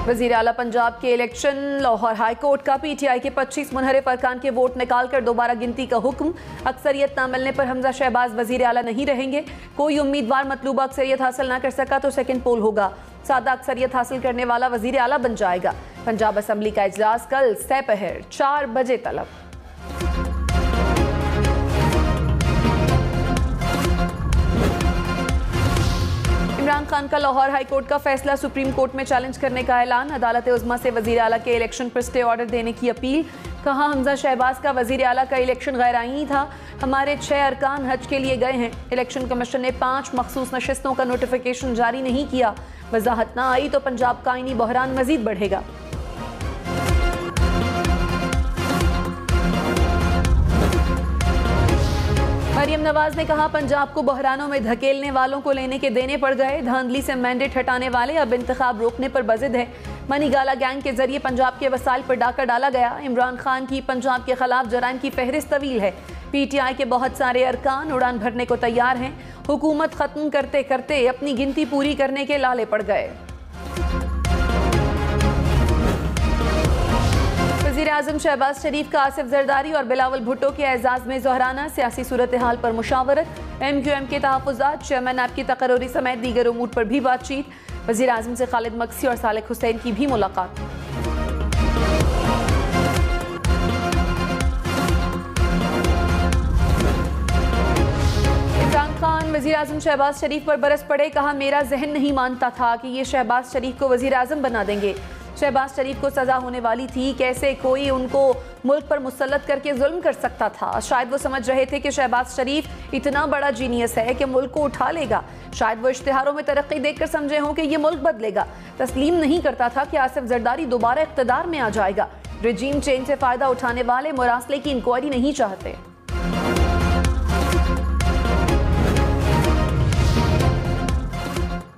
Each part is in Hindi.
वज़ीर आला पंजाब के इलेक्शन, लाहौर हाई कोर्ट का PTI के 25 मुनहरिफ अरकान के वोट निकाल कर दोबारा गिनती का हुक्म। अक्सरियत न मिलने पर हमजा शहबाज वज़ीर आला नहीं रहेंगे। कोई उम्मीदवार मतलूबा अक्सरियत हासिल न कर सका तो सेकंड पोल होगा। सादा अक्सरियत हासिल करने वाला वज़ीर आला बन जाएगा। पंजाब असम्बली का इजलास कल सपहर 4 बजे तलब। इमरान खान का लाहौर हाई कोर्ट का फैसला सुप्रीम कोर्ट में चैलेंज करने का ऐलान। अदालत उज़्मा से वज़ीर आला के इलेक्शन पर स्टे ऑर्डर देने की अपील। कहा, हमजा शहबाज का वज़ीर आला का इलेक्शन गैर आईनी था। हमारे 6 अरकान हज के लिए गए हैं। इलेक्शन कमीशन ने 5 मखसूस नशिस्तों का नोटिफिकेशन जारी नहीं किया। वजाहत न आई तो पंजाब का आईनी बहरान मजीद बढ़ेगा। मरियम नवाज ने कहा, पंजाब को बहरानों में धकेलने वालों को लेने के देने पड़ गए। धांधली से मैंडेट हटाने वाले अब इंतखाब रोकने पर बजिद है। मनी गाला गैंग के जरिए पंजाब के वसाइल पर डाका डाला गया। इमरान खान की पंजाब के खिलाफ जराइम की फहरिस्त तवील है। PTI के बहुत सारे अरकान उड़ान भरने को तैयार हैं। हुकूमत खत्म करते करते अपनी गिनती पूरी करने के लाले पड़ गए। वज़ीर आज़म शहबाज शरीफ का आसिफ जरदारी और बिलावल भुट्टो के एजाज़ में ज़ोहराना। सियासी सूरत हाल पर मुशावरत। MQM के तहफ़्फ़ुज़ात, चेयरमैन ऐप की तकर्री समेत दीगर उमूर पर भी बातचीत। वज़ीर आज़म से खालिद मक्सी और सालेह हुसैन की भी मुलाकात। इमरान खान वज़ीर आज़म शहबाज शरीफ पर बरस पड़े। कहा, मेरा जहन नहीं मानता था कि ये शहबाज शरीफ को वज़ीर आज़म बना देंगे। शहबाज शरीफ को सज़ा होने वाली थी। कैसे कोई उनको मुल्क पर मुसल्लत करके जुल्म कर सकता था। शायद वो समझ रहे थे कि शहबाज शरीफ इतना बड़ा जीनियस है कि मुल्क को उठा लेगा। शायद वो इश्तिहारों में तरक्की देखकर समझे हों कि ये मुल्क बदलेगा। तस्लीम नहीं करता था कि आसिफ जरदारी दोबारा इक़्तिदार में आ जाएगा। रिजीम चेंज से फ़ायदा उठाने वाले मुरासले की इंक्वायरी नहीं चाहते।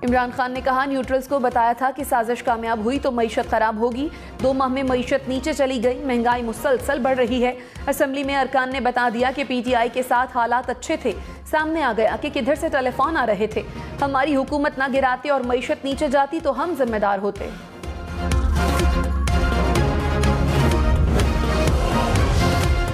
इमरान खान ने कहा, न्यूट्रल्स को बताया था कि साजिश कामयाब हुई तो मईशत खराब होगी। 2 माह में मईशत नीचे चली गई। महंगाई मुसलसल बढ़ रही है। असम्बली में अरकान ने बता दिया कि PTI के साथ हालात अच्छे थे। सामने आ गया कि किधर से टेलीफोन आ रहे थे। हमारी हुकूमत ना गिराते और मईशत नीचे जाती तो हम जिम्मेदार होते।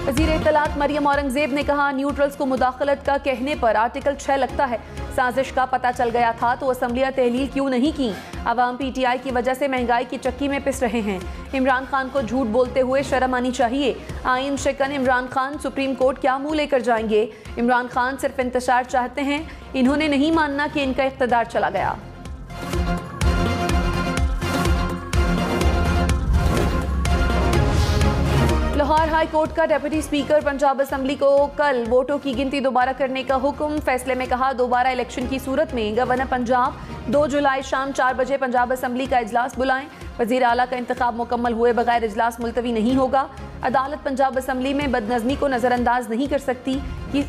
वज़ीर इत्तलात मरियम औरंगज़ेब ने कहा, न्यूट्रल्स को मुदाखलत का कहने पर आर्टिकल 6 लगता है। साजिश का पता चल गया था तो असम्बलियाँ तहलील क्यों नहीं की। अवाम PTI की वजह से महंगाई की चक्की में पिस रहे हैं। इमरान खान को झूठ बोलते हुए शर्म आनी चाहिए। आइन शिकन इमरान खान सुप्रीम कोर्ट क्या मुंह लेकर जाएंगे। इमरान खान सिर्फ इंतशार चाहते हैं। इन्होंने नहीं मानना कि इनका इख्तिदार चला गया। लाहौर हाई कोर्ट का डिप्टी स्पीकर पंजाब असम्बली को कल वोटों की गिनती दोबारा करने का हुक्म। फैसले में कहा, दोबारा इलेक्शन की सूरत में गवर्नर पंजाब 2 जुलाई शाम 4 बजे पंजाब असम्बली का इजलास बुलाएं। वज़ीर आला का इंतखाब मुकम्मल हुए बगैर इजलास मुलतवी नहीं होगा। अदालत पंजाब असम्बली में बदनज़मी को नज़रअंदाज नहीं कर सकती कि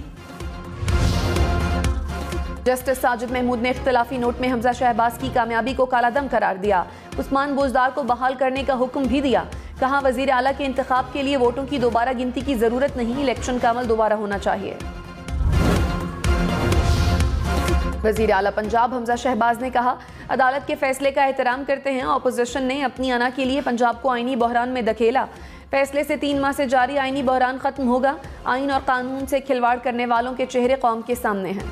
जस्टिस साजिद महमूद ने इख्तिलाफी नोट में हमजा शहबाज की कामयाबी को कालादम करार दिया। उस्मान बोजदार को बहाल करने का हुक्म भी दिया। कहा, वज़ीर आला के इंतखाब के लिए वोटों की दोबारा गिनती की जरूरत नहीं। इलेक्शन का अमल दोबारा होना चाहिए। वज़ीर आला पंजाब हमजा शहबाज ने कहा, अदालत के फैसले का एहतराम करते हैं। अपोजिशन ने अपनी अना के लिए पंजाब को आईनी बहरान में धकेला। फैसले से 3 माह से जारी आईनी बहरान खत्म होगा। आइन और कानून से खिलवाड़ करने वालों के चेहरे कौम के सामने हैं।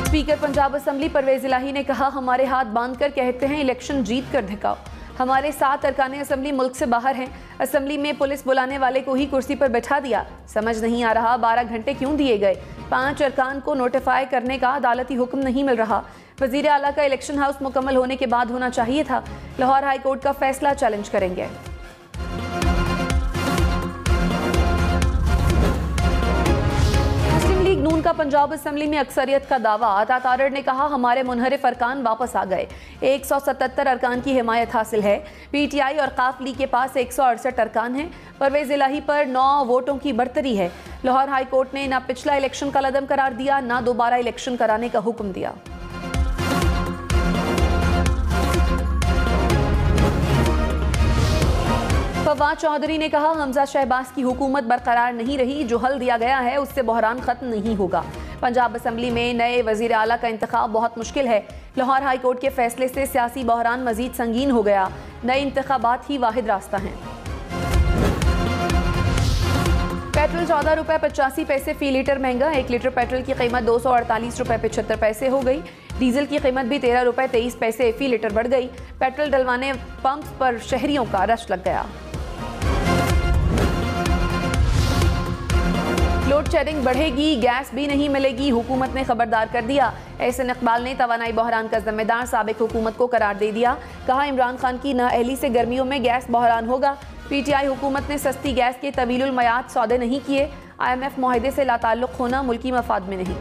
स्पीकर पंजाब असम्बली परवेज इलाही ने कहा, हमारे हाथ बांधकर कहते हैं इलेक्शन जीत कर दिखाओ। हमारे 7 अरकान असम्बली मुल्क से बाहर हैं। असम्बली में पुलिस बुलाने वाले को ही कुर्सी पर बैठा दिया। समझ नहीं आ रहा 12 घंटे क्यों दिए गए। 5 अरकान को नोटिफाई करने का अदालती हुक्म नहीं मिल रहा। वज़ीर आला का इलेक्शन हाउस मुकम्मल होने के बाद होना चाहिए था। लाहौर हाई कोर्ट का फैसला चैलेंज करेंगे। नून का पंजाब असम्बली में अक्सरियत का दावा। अता तारड़ ने कहा, हमारे मुनहरिफ अरकान वापस आ गए। 177 अरकान की हिमायत हासिल है। PTI और काफ लीग के पास 168 अरकान हैं। परवेज इलाही पर 9 वोटों की बरतरी है। लाहौर हाई कोर्ट ने ना पिछला इलेक्शन का लदम करार दिया, ना दोबारा इलेक्शन कराने का हुक्म दिया। फवाद चौधरी ने कहा, हमजा शहबाज की हुकूमत बरकरार नहीं रही। जो हल दिया गया है उससे बहरान खत्म नहीं होगा। पंजाब असम्बली में नए वजीर आला का इंतखाब बहुत मुश्किल है। लाहौर हाई कोर्ट के फैसले से सियासी बहरान मजीद संगीन हो गया। नए इंतखाबात ही वाहिद रास्ता हैं। पेट्रोल 14 रुपये 85 पैसे फी लीटर महंगा। 1 लीटर पेट्रोल की कीमत 248 रुपये 75 पैसे हो गई। डीजल की कीमत भी 13 रुपये 23 पैसे फी लीटर बढ़ गई। पेट्रोल डलवाने पंप पर शहरियों का रश लग गया। लोड शेडिंग बढ़ेगी, गैस भी नहीं मिलेगी, हुकूमत ने खबरदार कर दिया। एहसन इकबाल ने तवानाई बहरान का जिम्मेदार साबिक हुकूमत को करार दे दिया। कहा इमरान खान की नाअहली से गर्मियों में गैस बहरान होगा। पीटीआई हुकूमत ने सस्ती गैस के तवीलुल मयाद सौदे नहीं किए। IMF मुआहदे से लाताल्लुक होना मुल्की मफाद में नहीं।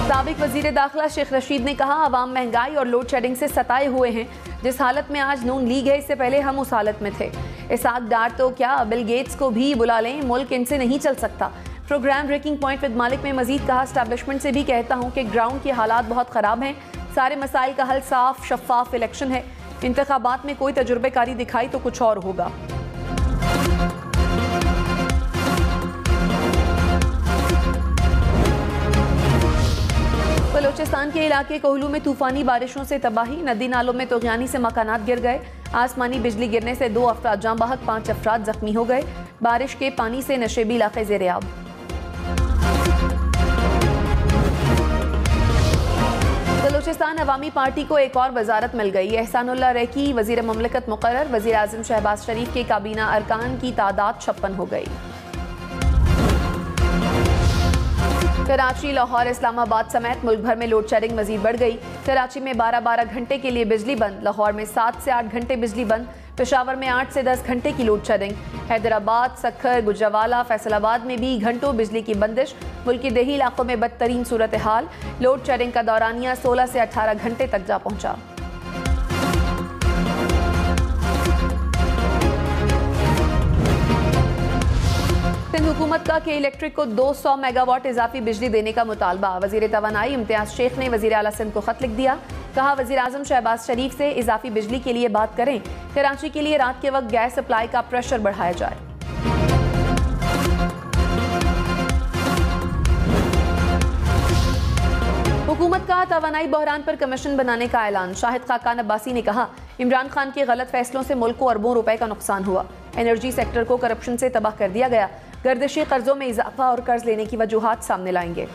साबिक वजीर दाखिला शेख रशीद ने कहा अवाम महंगाई और लोड शेडिंग से सताए हुए हैं। जिस हालत में आज नून लीग है, इससे पहले हम उस हालत में थे। इसाक डार तो क्या, बिल गेट्स को भी बुला लें, मुल्क इनसे नहीं चल सकता। प्रोग्राम ब्रेकिंग पॉइंट विद मालिक में मजीद कहा एस्टैब्लिशमेंट से भी कहता हूं कि ग्राउंड के हालात बहुत ख़राब हैं। सारे मसाइल का हल साफ शफाफ इलेक्शन है। इंतखाबात में कोई तजुर्बेकारी दिखाई तो कुछ और होगा। बलोचिस्तान के इलाके कोहलू में तूफानी बारिशों से तबाही। नदी नालों में तोगयानी से मकानात गिर गए। आसमानी बिजली गिरने से 2 अफराद जाँ बहक, 5 अफराद जख्मी हो गए। बारिश के पानी से नशेबी इलाके ज़ेर-ए-आब। बलोचिस्तान अवामी पार्टी को एक और वजारत मिल गई। एहसानुल्लाह रैकी वजीर ममलकत मुकर्रर। वजीर आज़म शहबाज शरीफ के काबीना अरकान की तादाद 56 हो गई। कराची, लाहौर, इस्लामाबाद समेत मुल्क भर में लोड शेडिंग मजीद बढ़ गई। कराची में 12-12 घंटे के लिए बिजली बंद, लाहौर में 7 से 8 घंटे बिजली बंद, पेशावर में 8 से 10 घंटे की लोड शेडिंग। हैदराबाद, सक्खर, गुजरावाला, फैसलाबाद में भी घंटों बिजली की बंदिश। मुल्क के देही इलाकों में बदतरीन सूरत हाल। लोड शेडिंग का दौरानिया 16 से 18 घंटे तक जा पहुंचा। सिंध हुकूमत का के इलेक्ट्रिक को 200 मेगावाट इजाफी बिजली देने का मुतालबा। वजीर तवानाई इम्तियाज शेख ने वजीर आला सिंध को खत लिख दिया। कहा वजीर आजम शहबाज शरीफ से इजाफी बिजली के लिए बात करें। कराची के लिए रात के वक्त गैस सप्लाई का प्रेशर बढ़ाया जाए। हुकूमत का तवानाई बहरान पर कमीशन बनाने का ऐलान। शाहिद खाकान अब्बासी ने कहा इमरान खान के गलत फैसलों से मुल्क को अरबों रुपए का नुकसान हुआ। एनर्जी सेक्टर को करप्शन से तबाह कर दिया गया। गर्दिशी कर्जों में इजाफा और कर्ज लेने की वजूहात सामने लाएंगे।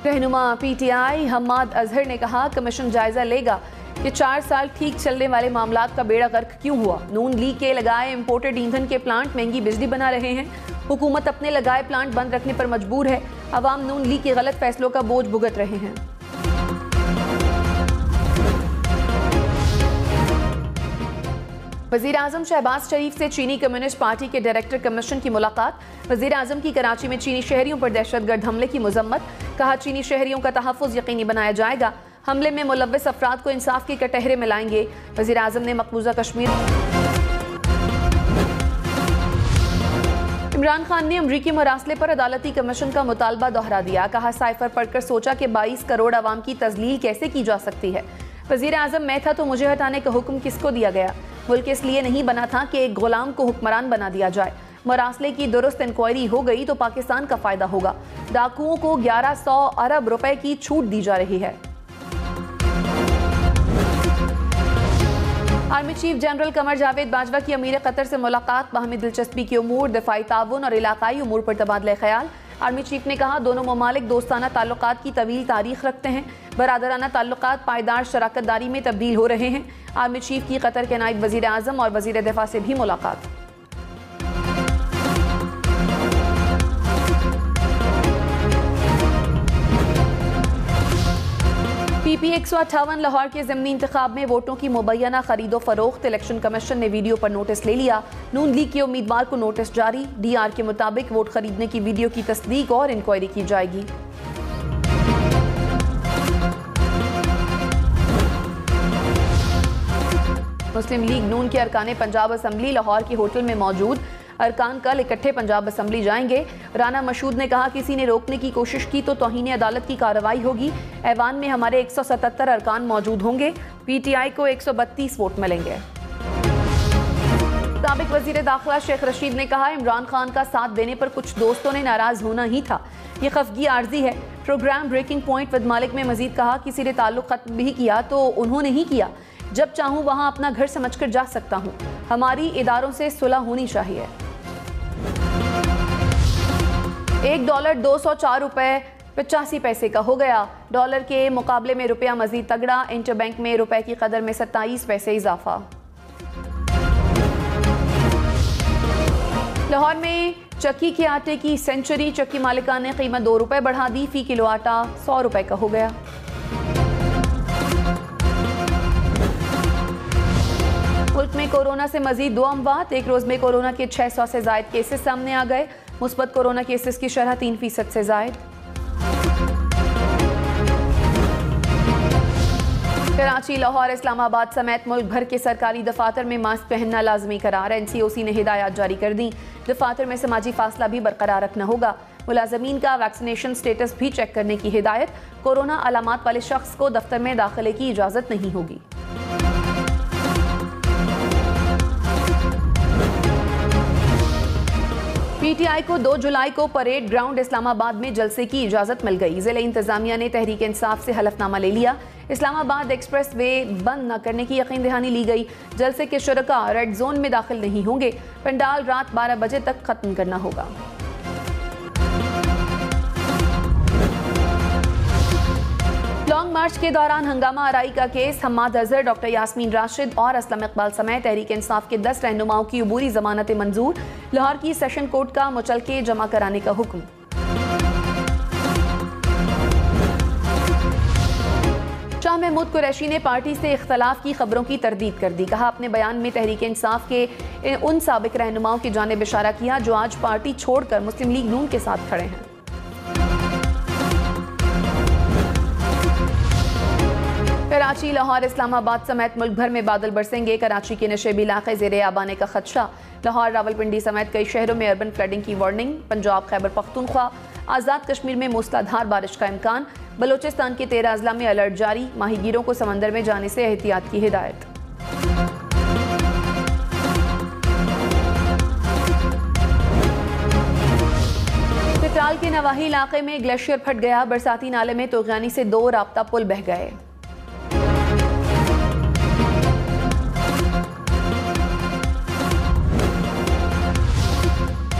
रहनुमा PTI हम्माद अजहर ने कहा कमीशन जायजा लेगा कि 4 साल ठीक चलने वाले मामलात का बेड़ा गर्क क्यों हुआ। नून लीग के लगाए इंपोर्टेड ईंधन के प्लांट महंगी बिजली बना रहे हैं। हुकूमत अपने लगाए प्लांट बंद रखने पर मजबूर है। अवाम नून लीग के गलत फैसलों का बोझ भुगत रहे हैं। वजीर आजम शहबाज शरीफ से चीनी कम्युनिस्ट पार्टी के डायरेक्टर कमीशन की मुलाकात। वजीर आजम की कराची में चीनी शहरियों पर दहशतगर्द हमले की मजम्मत। कहा चीनी शहरियों का तहफ़्फ़ुज़ यकीनी बनाया जाएगा। हमले में मुलव्वस अफराद को इंसाफ के कटहरे में लाएंगे। वजीर आजम ने मकबूजा कश्मीर। इमरान खान ने अमरीकी मरासले पर अदालती कमीशन का मुतालबा दोहरा दिया। कहा साइफर पढ़कर सोचा कि 22 करोड़ अवाम की तजलील कैसे की जा सकती है। वजीर आजम मैं था तो मुझे हटाने का हुक्म किसको दिया गया। मुल्क इसलिए नहीं बना था कि एक गुलाम को हुक्मरान बना दिया जाए। मरासले की दुरुस्त इंक्वायरी हो गई तो पाकिस्तान का फायदा होगा। डाकुओं को 1100 अरब रुपए की छूट दी जा रही है। Army chief general Qamar Javed Bajwa की अमीर कतर से मुलाकात। बाहमी दिलचस्पी के उमूर, दफाई ताउन और इलाकाई उमूर पर तबादला ख्याल। आर्मी चीफ ने कहा दोनों ममालिक दोस्ताना ताल्लुकात की तवील तारीख रखते हैं। बरादराना ताल्लुकात पायदार शराकतदारी में तब्दील हो रहे हैं। आर्मी चीफ की कतर के नायब वजीर आजम और वजीर दिफा से भी मुलाकात। PP 158 लाहौर के ज़िमनी इंतखाब में वोटों की मुबैना खरीदो फरोख्त। इलेक्शन कमीशन ने वीडियो पर नोटिस ले लिया। नून लीग के उम्मीदवार को नोटिस जारी। DR के मुताबिक वोट खरीदने की वीडियो की तस्दीक और इंक्वायरी की जाएगी। मुस्लिम लीग नून के अरकान पंजाब असम्बली लाहौर के होटल में मौजूद। अरकान कल इकट्ठे पंजाब असम्बली जाएंगे। राना मशहूद ने कहा, किसी ने रोकने की कोशिश की तो तौहीन अदालत की कार्रवाई होगी। ऐवान में हमारे 177 अरकान मौजूद होंगे। PTI को 132 वोट मिलेंगे। साबिक वजीर दाखिला शेख रशीद ने कहा, इमरान खान का साथ देने पर कुछ दोस्तों ने नाराज होना ही था। ये खफगी आर्जी है। प्रोग्राम ब्रेकिंग पॉइंट विद मालिक में मजीद कहा, किसी ने ताल्लुक खत्म भी किया तो उन्होंने ही किया। जब चाहूं वहां अपना घर समझकर जा सकता हूं। हमारी इदारों से सुलह होनी चाहिए। $1 204 रुपए 85 पैसे का हो गया। डॉलर के मुकाबले में रुपया मजीद तगड़ा। इंटरबैंक में रुपए की कदर में 27 पैसे इजाफा। लाहौर में चक्की के आटे की सेंचुरी। चक्की मालिका ने कीमत 2 रुपए बढ़ा दी। फी किलो आटा 100 रुपए का हो गया। मुल्क में कोरोना से मजीद 2 अमवात। एक रोज में कोरोना के 600 से जायद केसेस सामने आ गए। मुस्बत कोरोना केसेस की शरह 3% से जायद। कराची, लाहौर, इस्लामाबाद समेत मुल्क भर के सरकारी दफातर में मास्क पहनना लाजमी करार। NCOC ने हिदायत जारी कर दी। दफातर में समाजी फासला भी बरकरार रखना होगा। मुलाजमीन का वैक्सीनेशन स्टेटस भी चेक करने की हिदायत। कोरोना अलामात वाले शख्स को दफ्तर में दाखिले की इजाजत नहीं होगी। PTI को 2 जुलाई को परेड ग्राउंड इस्लामाबाद में जलसे की इजाजत मिल गई। जिले इंतजामिया ने तहरीक इंसाफ से हलफनामा ले लिया। इस्लामाबाद एक्सप्रेस वे बंद न करने की यकीन दहानी ली गई। जलसे के शुरका रेड जोन में दाखिल नहीं होंगे। पंडाल रात 12 बजे तक खत्म करना होगा। लॉन्ग मार्च के दौरान हंगामा आराई का केस। हम्माद अजहर, डॉक्टर यास्मीन राशिद और असलम इकबाल समेत तहरीक इंसाफ के 10 रहनुमाओं की अबूरी जमानत मंजूर। लाहौर की सेशन कोर्ट का मुचलके जमा कराने का हुक्म। शाह महमूद कुरैशी ने पार्टी से इख्तलाफ की खबरों की तरदीद कर दी। कहा, अपने बयान में तहरीक इंसाफ के उन साबिक रहनुमाओं की जानिब इशारा किया जो आज पार्टी छोड़कर मुस्लिम लीग नून के साथ खड़े हैं। कराची, लाहौर, इस्लामाबाद समेत मुल्क भर में बादल बरसेंगे। कराची के नशेबी इलाके ज़ेरे आब आने का खदशा। लाहौर, रावलपिंडी समेत कई शहरों में अर्बन फ्लडिंग की वार्निंग। पंजाब, खैबर पख्तूनख्वा, आज़ाद कश्मीर में मूसलाधार बारिश का इम्कान। बलोचिस्तान के 13 अजला में अलर्ट जारी। माहीगीरों को समंदर में जाने से एहतियात की हिदायत। चित्राल के नवाही इलाके में ग्लेशियर फट गया। बरसाती नाले में तोगयानी से 2 राब्ता पुल बह गए।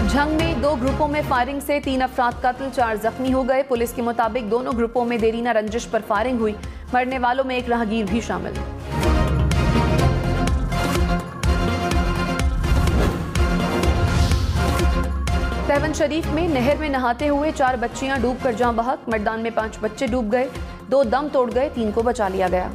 जंग में 2 ग्रुपों में फायरिंग से 3 अफराद कत्ल, 4 जख्मी हो गए। पुलिस के मुताबिक दोनों ग्रुपों में देरीना रंजिश पर फायरिंग हुई। मरने वालों में एक राहगीर भी शामिल। सहवन शरीफ में नहर में नहाते हुए 4 बच्चियां डूबकर जाँ बहक। मर्दान में 5 बच्चे डूब गए, 2 दम तोड़ गए, 3 को बचा लिया गया।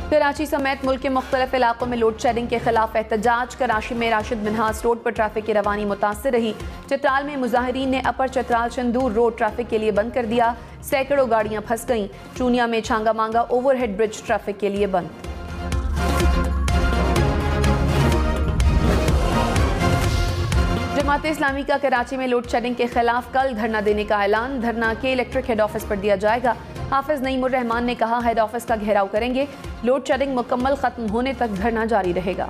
कराची समेत मुल्क के मुख्तलिफ इलाकों में लोड शेडिंग के खिलाफ एहतजाज। कराची में राशिद मिन्हास रोड पर ट्रैफिक की रवानी मुतासिर रही। चित्राल में मुजाहिरीन ने अपर चित्राल चंदूर रोड ट्रैफिक के लिए बंद कर दिया। सैकड़ों गाड़ियां फंस गईं। चूनिया में छांगा मांगा ओवरहेड ब्रिज ट्रैफिक के लिए बंद। जमात इस्लामी का कराची में लोड शेडिंग के खिलाफ कल धरना देने का ऐलान। धरना के इलेक्ट्रिक हेड ऑफिस पर दिया जाएगा। हाफिज नईमुर रहमान ने कहा, हेड ऑफिस का घेराव करेंगे। लोड शेडिंग मुकम्मल खत्म होने तक धरना जारी रहेगा।